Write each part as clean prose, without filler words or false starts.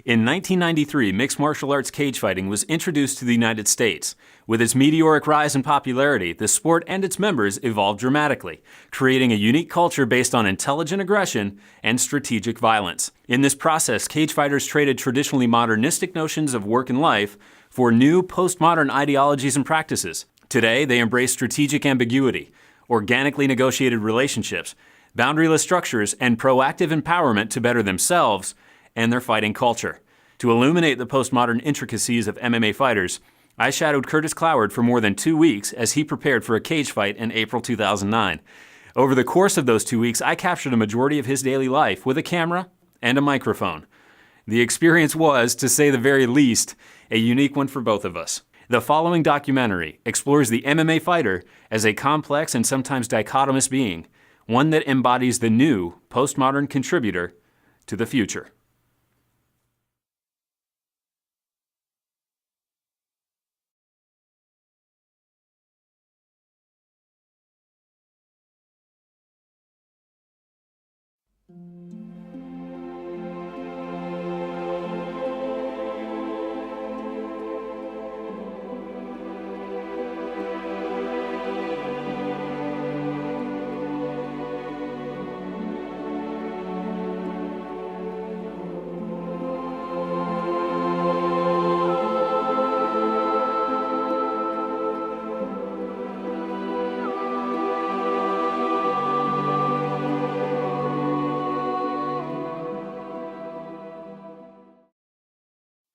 In 1993, mixed martial arts cage fighting was introduced to the United States. With its meteoric rise in popularity, the sport and its members evolved dramatically, creating a unique culture based on intelligent aggression and strategic violence. In this process, cage fighters traded traditionally modernistic notions of work and life for new postmodern ideologies and practices. Today, they embrace strategic ambiguity, organically negotiated relationships, boundaryless structures, and proactive empowerment to better themselves and their fighting culture. To illuminate the postmodern intricacies of MMA fighters, I shadowed Curtis Cloward for more than 2 weeks as he prepared for a cage fight in April 2009. Over the course of those 2 weeks, I captured a majority of his daily life with a camera and a microphone. The experience was, to say the very least, a unique one for both of us. The following documentary explores the MMA fighter as a complex and sometimes dichotomous being, one that embodies the new postmodern contributor to the future.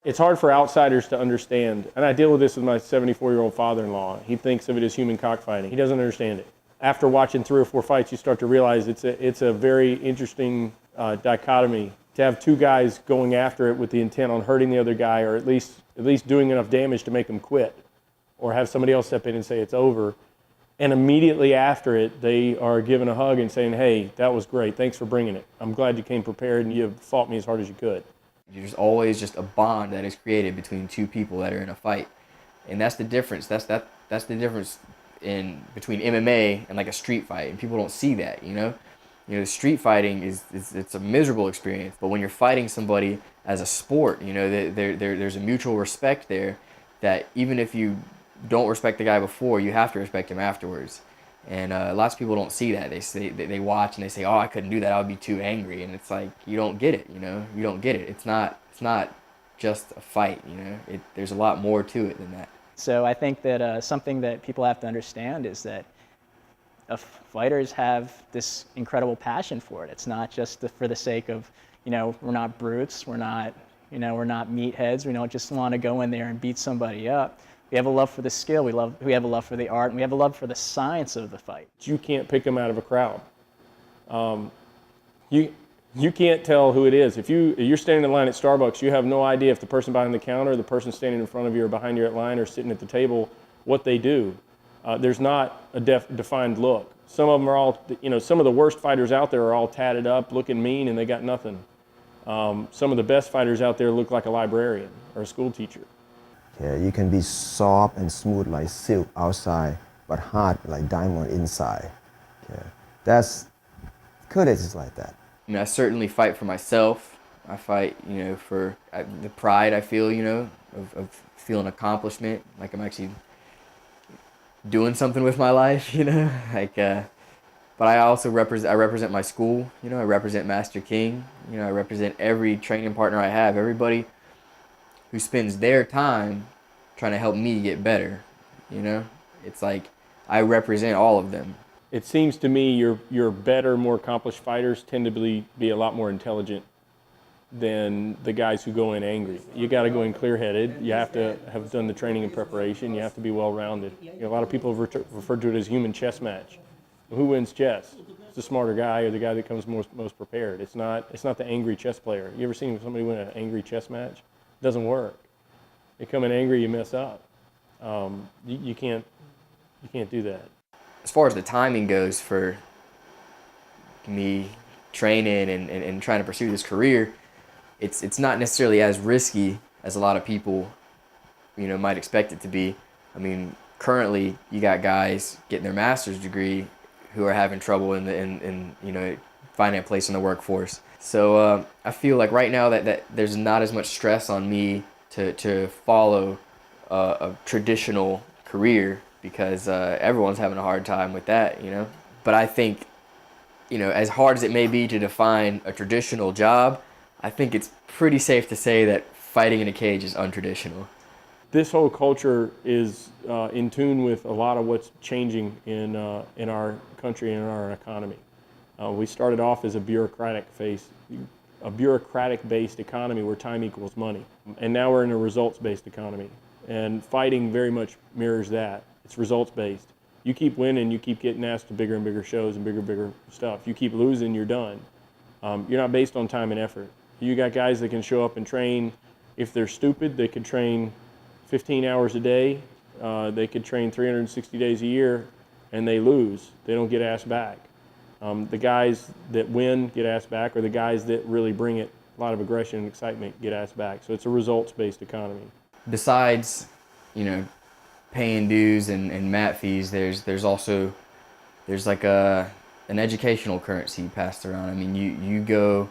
It's hard for outsiders to understand, and I deal with this with my 74-year-old father-in-law. He thinks of it as human cockfighting. He doesn't understand it. After watching 3 or 4 fights, you start to realize it's a very interesting dichotomy to have 2 guys going after it with the intent on hurting the other guy, or at least doing enough damage to make him quit, or have somebody else step in and say it's over. And immediately after it, they are giving a hug and saying, "Hey, that was great. Thanks for bringing it. I'm glad you came prepared and you fought me as hard as you could." There's always just a bond that is created between 2 people that are in a fight, and that's the difference. That's the difference between MMA and like a street fight, and people don't see that. Street fighting it's a miserable experience, but when you're fighting somebody as a sport, there's a mutual respect there that even if you don't respect the guy before, you have to respect him afterwards. And lots of people don't see that. They watch and they say, "Oh, I couldn't do that. I would be too angry." And it's like, you don't get it. You don't get it. It's not just a fight. There's a lot more to it than that. So I think that something that people have to understand is that fighters have this incredible passion for it. It's not just for the sake of, we're not brutes. We're not meatheads. We don't just want to go in there and beat somebody up. We have a love for the skill, we have a love for the art, and we have a love for the science of the fight. You can't pick them out of a crowd. You can't tell who it is. If you're standing in line at Starbucks, you have no idea if the person behind the counter, the person standing in front of you or behind you at line or sitting at the table, what they do. There's not a defined look. Some of them are all, some of the worst fighters out there are all tatted up, looking mean, and they got nothing. Some of the best fighters out there look like a librarian or a school teacher. Yeah, you can be soft and smooth like silk outside, but hard like diamond inside. Yeah, that's courage is like that. I certainly fight for myself. I fight, for the pride I feel, of feeling accomplishment, like I'm actually doing something with my life, But I also represent my school, I represent Master King, I represent every training partner I have, everybody who spends their time trying to help me get better, It's like I represent all of them. It seems to me your better, more accomplished fighters tend to be a lot more intelligent than the guys who go in angry. You got to go in clear-headed. You have to have done the training and preparation. You have to be well-rounded. A lot of people have referred to it as human chess match. Who wins chess? It's the smarter guy or the guy that comes most prepared. It's not the angry chess player. You ever seen somebody win an angry chess match? It doesn't work. You come in angry, you mess up. You can't do that. As far as the timing goes for me training and trying to pursue this career, it's not necessarily as risky as a lot of people, might expect it to be. I mean, currently you got guys getting their master's degree who are having trouble in finding a place in the workforce. So I feel like right now that there's not as much stress on me to follow a traditional career, because everyone's having a hard time with that, you know. But I think, you know, as hard as it may be to define a traditional job, I think it's pretty safe to say that fighting in a cage is untraditional. This whole culture is in tune with a lot of what's changing in our country and in our economy. We started off as a bureaucratic-based economy where time equals money, and now we're in a results-based economy. And fighting very much mirrors that. It's results-based. You keep winning, you keep getting asked to bigger and bigger shows and bigger stuff. You keep losing, you're done. You're not based on time and effort. You got guys that can show up and train. If they're stupid, they could train 15 hours a day. They could train 360 days a year, and they lose. They don't get asked back. The guys that win get asked back, or the guys that really bring it, a lot of aggression and excitement, get asked back. So it's a results-based economy. Besides, you know, paying dues and mat fees, there's like an educational currency passed around. I mean, you go,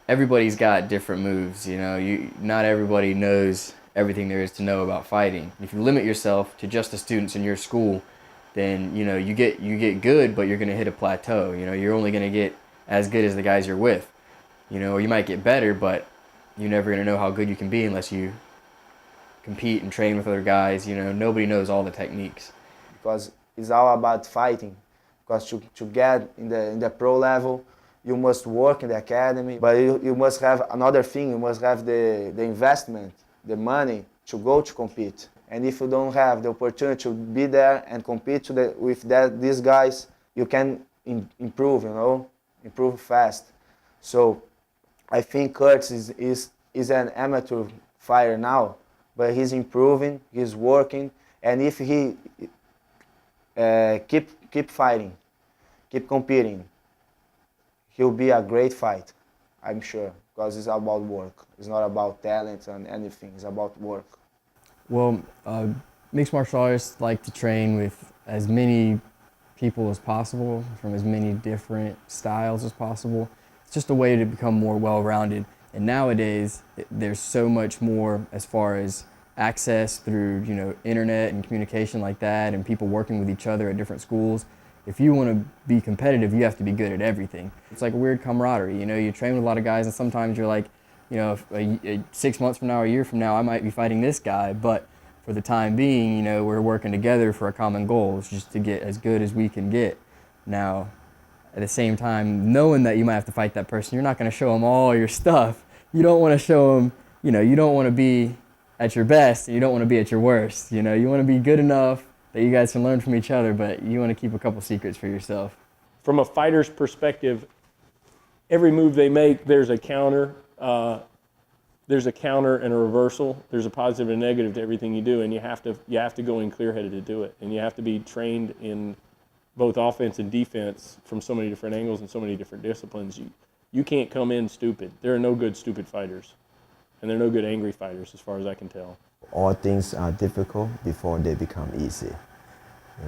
everybody's got different moves, you know. Not everybody knows everything there is to know about fighting. If you limit yourself to just the students in your school, then, you know, you get good, but you're going to hit a plateau. You know, you're only going to get as good as the guys you're with. You know, or you might get better, but you're never going to know how good you can be unless you compete and train with other guys. You know, nobody knows all the techniques. Because it's all about fighting. Because to get in the pro level, you must work in the academy, but you must have another thing. You must have the investment, the money to go to compete. And if you don't have the opportunity to be there and compete with these guys, you can improve, you know, improve fast. So I think Curtis is an amateur fighter now, but he's improving, he's working, and if he keep fighting, keep competing, he'll be a great fight, I'm sure, because it's about work. It's not about talent and anything, it's about work. Well, mixed martial artists like to train with as many people as possible, from as many different styles as possible. It's just a way to become more well-rounded. And nowadays, there's so much more as far as access through, you know, internet and communication like that, and people working with each other at different schools. If you want to be competitive, you have to be good at everything. It's like a weird camaraderie. You know, you train with a lot of guys, and sometimes you're like, you know, 6 months from now, a year from now, I might be fighting this guy, but for the time being, you know, we're working together for a common goal. It's just to get as good as we can get. Now, at the same time, knowing that you might have to fight that person, you're not going to show them all your stuff. You don't want to show them, you know, you don't want to be at your best, and you don't want to be at your worst. You know, you want to be good enough that you guys can learn from each other, but you want to keep a couple secrets for yourself. From a fighter's perspective, every move they make, there's a counter. There's a counter and a reversal. There's a positive and a negative to everything you do, and you have to go in clear-headed to do it, and you have to be trained in both offense and defense from so many different angles and so many different disciplines. You can't come in stupid. There are no good stupid fighters, and there are no good angry fighters, as far as I can tell. All things are difficult before they become easy.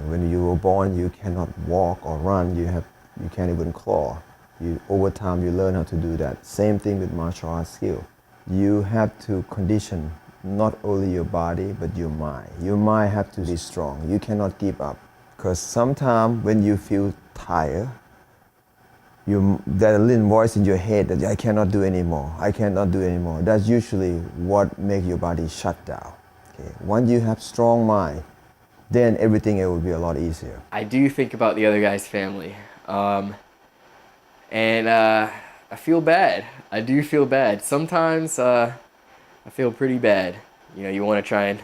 When you were born, you cannot walk or run. You can't even claw. Over time, you learn how to do that. Same thing with martial arts skill. You have to condition not only your body, but your mind. Your mind have to be strong. You cannot give up. Because sometimes when you feel tired, that little voice in your head that I cannot do anymore, I cannot do anymore. That's usually what makes your body shut down. Okay? Once you have strong mind, then everything will be a lot easier. I do think about the other guy's family. And I feel bad. I do feel bad. Sometimes I feel pretty bad. You know, you want to try and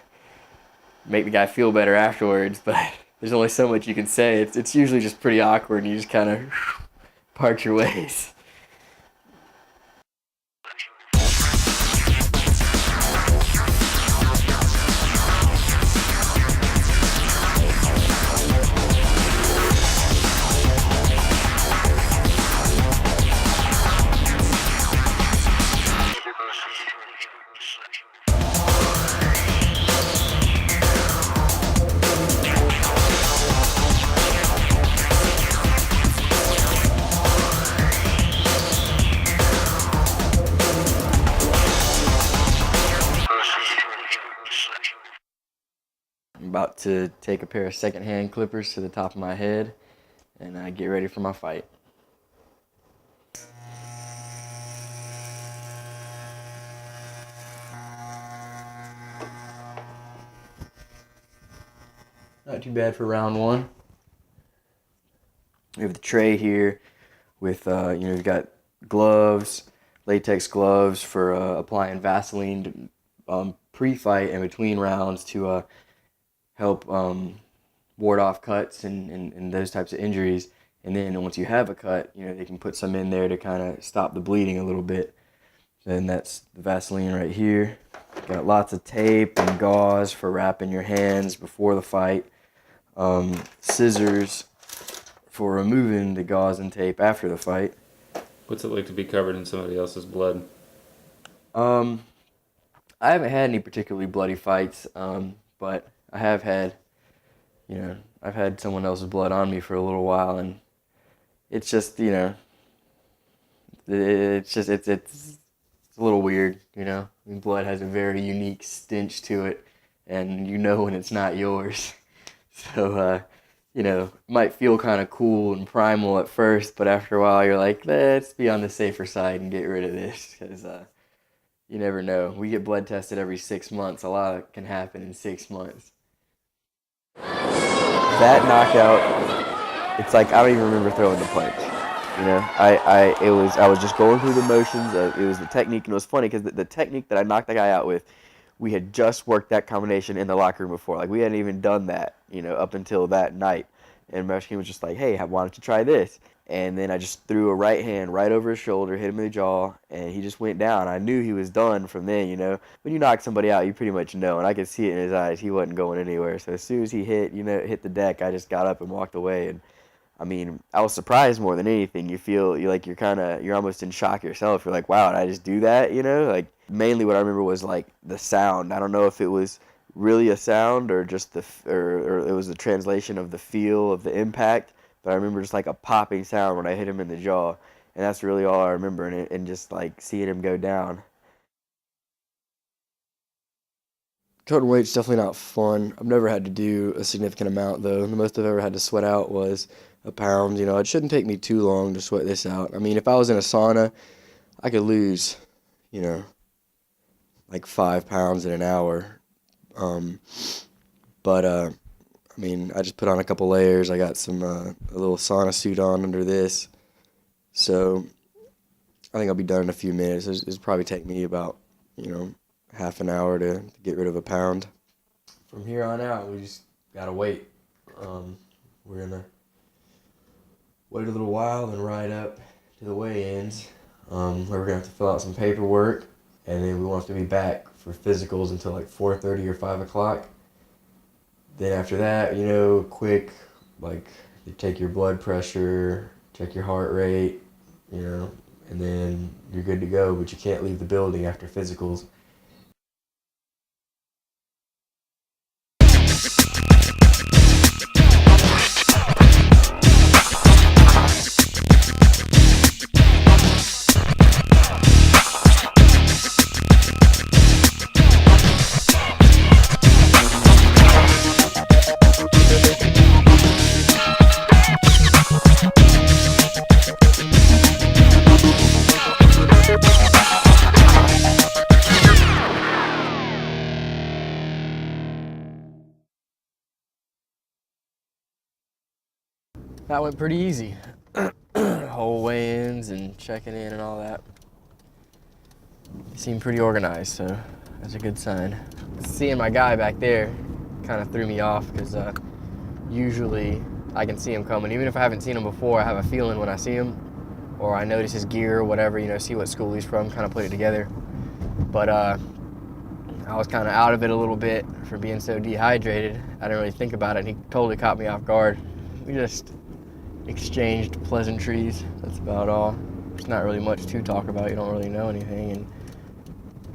make the guy feel better afterwards, but there's only so much you can say. It's usually just pretty awkward, and you just kind of part your ways. about to take a pair of secondhand clippers to the top of my head and get ready for my fight. Not too bad for round one. We have the tray here with, you've got gloves, latex gloves for applying Vaseline pre-fight and between rounds to help ward off cuts and those types of injuries. And then once you have a cut, they can put some in there to kind of stop the bleeding a little bit. And that's the Vaseline right here. Got lots of tape and gauze for wrapping your hands before the fight. Scissors for removing the gauze and tape after the fight. What's it like to be covered in somebody else's blood? I haven't had any particularly bloody fights, but I have had, I've had someone else's blood on me for a little while, and it's just, it's a little weird, I mean, blood has a very unique stench to it, and when it's not yours. So, it might feel kind of cool and primal at first, but after a while you're like, let's be on the safer side and get rid of this, because you never know. We get blood tested every 6 months. A lot can happen in 6 months. That knockout, it's like I don't even remember throwing the punch. I was just going through the motions. It was the technique, and it was funny because the technique that I knocked the guy out with, we had just worked that combination in the locker room before. Like, we hadn't even done that, up until that night. And Mexican was just like, hey, why don't you try this? And then I just threw a right hand right over his shoulder, hit him in the jaw, and he just went down. I knew he was done from then, When you knock somebody out, you pretty much know, and I could see it in his eyes. He wasn't going anywhere. So as soon as he hit the deck, I just got up and walked away. And I mean, I was surprised more than anything. You feel you're almost in shock yourself. You're like, wow, did I just do that? Like, mainly what I remember was like the sound. I don't know if it was really a sound or just or it was the translation of the feel of the impact. But I remember just like a popping sound when I hit him in the jaw, and that's really all I remember. And just like seeing him go down. Cutting weight's definitely not fun. I've never had to do a significant amount though. The most I've ever had to sweat out was a pound. It shouldn't take me too long to sweat this out. I mean, if I was in a sauna, I could lose, like 5 pounds in an hour. I mean, I just put on a couple layers. I got some a little sauna suit on under this. So I think I'll be done in a few minutes. It'll probably take me about, half an hour to get rid of a pound. From here on out, we just gotta wait. We're gonna wait a little while and ride up to the weigh-ins, where we're gonna have to fill out some paperwork, and then we won't have to be back for physicals until like 4:30 or 5 o'clock. Then after that, quick, like, you take your blood pressure, check your heart rate, and then you're good to go, but you can't leave the building after physicals. That went pretty easy. Whole weigh-ins and checking in and all that. He seemed pretty organized, so that's a good sign. Seeing my guy back there kind of threw me off because usually I can see him coming. Even if I haven't seen him before, I have a feeling when I see him, or I notice his gear or whatever, see what school he's from, kind of put it together. But I was kind of out of it a little bit for being so dehydrated. I didn't really think about it, and he totally caught me off guard. We just exchanged pleasantries. That's about all. There's not really much to talk about. You don't really know anything, and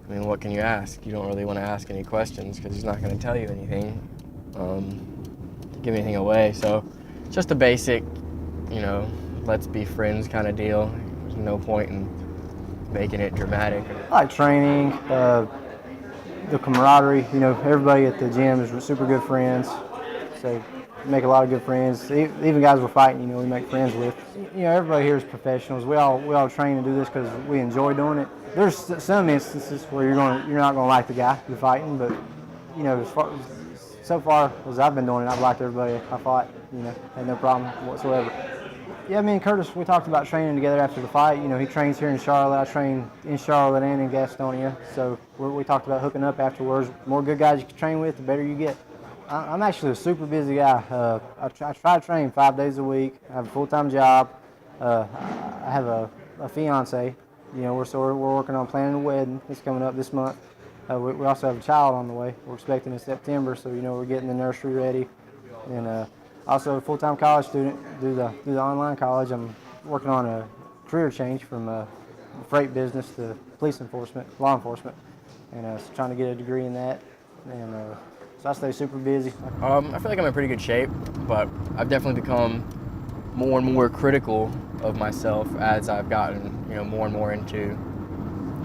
I mean, what can you ask? You don't really want to ask any questions because he's not going to tell you anything to give anything away. So just a basic, let's be friends kind of deal. There's no point in making it dramatic. I like training, the camaraderie. You know, everybody at the gym is super good friends. So we make a lot of good friends. Even guys we're fighting, you know, we make friends with. You know, everybody here is professionals. We all train to do this because we enjoy doing it. There's some instances where you're not gonna like the guy you're fighting, but you know, so far as I've been doing it, I've liked everybody I fought. You know, had no problem whatsoever. Yeah, me and Curtis, we talked about training together after the fight. You know, he trains here in Charlotte. I train in Charlotte and in Gastonia. So we talked about hooking up afterwards. The more good guys you can train with, the better you get. I'm actually a super busy guy. I try to train 5 days a week. I have a full-time job. I have a fiance. You know, we're working on planning a wedding. It's coming up this month. We also have a child on the way. We're expecting in September, so you know we're getting the nursery ready. And also a full-time college student, do the online college. I'm working on a career change from freight business to police enforcement, law enforcement, and so trying to get a degree in that. And so I stay super busy. I feel like I'm in pretty good shape, but I've definitely become more and more critical of myself as I've gotten, you know, more and more into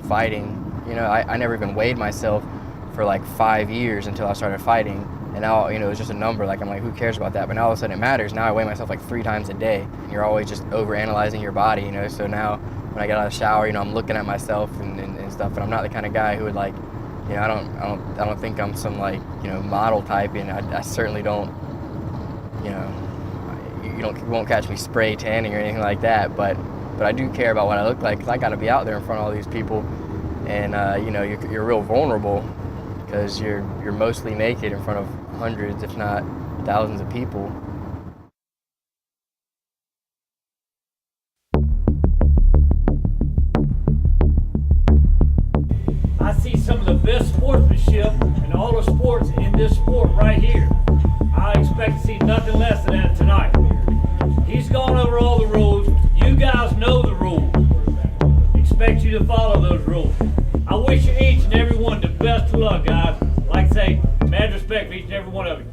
fighting. You know, I never even weighed myself for like 5 years until I started fighting. And now, you know, it's just a number. Like, I'm like, who cares about that? But now all of a sudden it matters. Now I weigh myself like 3 times a day. You're always just over-analyzing your body, you know? So now when I get out of the shower, you know, I'm looking at myself and stuff. And I'm not the kind of guy who would like, you know, I don't think I'm some like, you know, model type. And I certainly don't, you know, you won't catch me spray tanning or anything like that. But I do care about what I look like, because I got to be out there in front of all these people. And, you know, you're real vulnerable because you're mostly naked in front of hundreds, if not thousands of people. I see some of the best sportsmanship in all the sports in this sport right here. I expect to see nothing less than that tonight. He's gone over all the rules. You guys know the rules. Expect you to follow those rules. I wish you each and every one the best of luck, guys. Like I say, mad respect for each and every one of you.